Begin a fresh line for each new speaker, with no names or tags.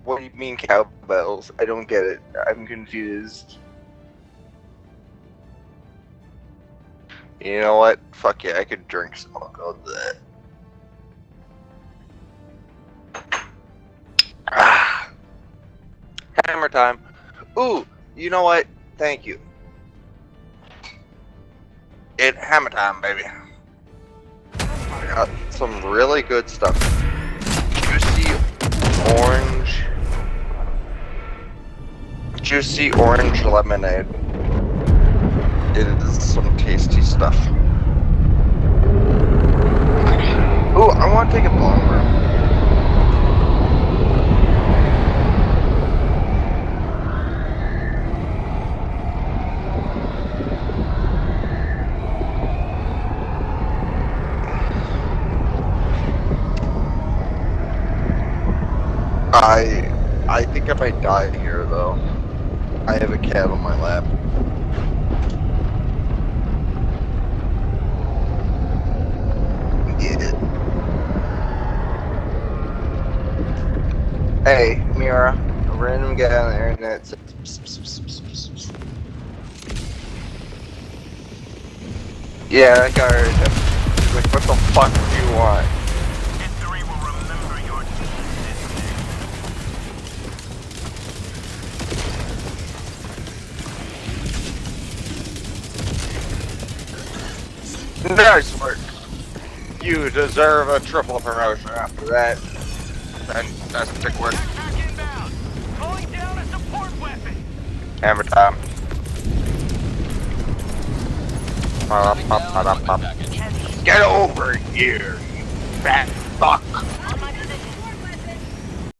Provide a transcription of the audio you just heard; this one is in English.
What do you mean cowbells? I don't get it. I'm confused. You know what? Fuck yeah, I could drink some. I'll go with that. Ah. Hammer time. Ooh, you know what? Thank you. It's hammer time, baby. I got some really good stuff. Juicy orange lemonade. It is some tasty stuff. Ooh, I want to take a longer. I think I might die here though. I have a cat on my lap. Yeah. Hey, Mira, a random guy on the internet said yeah, that guy right there. He's like, what the fuck do you want?
History will remember your
Nice work. You deserve a triple promotion after that. Fantastic work.
back inbound. Calling down a support weapon.
Hammer time. Get over here, you fat fuck.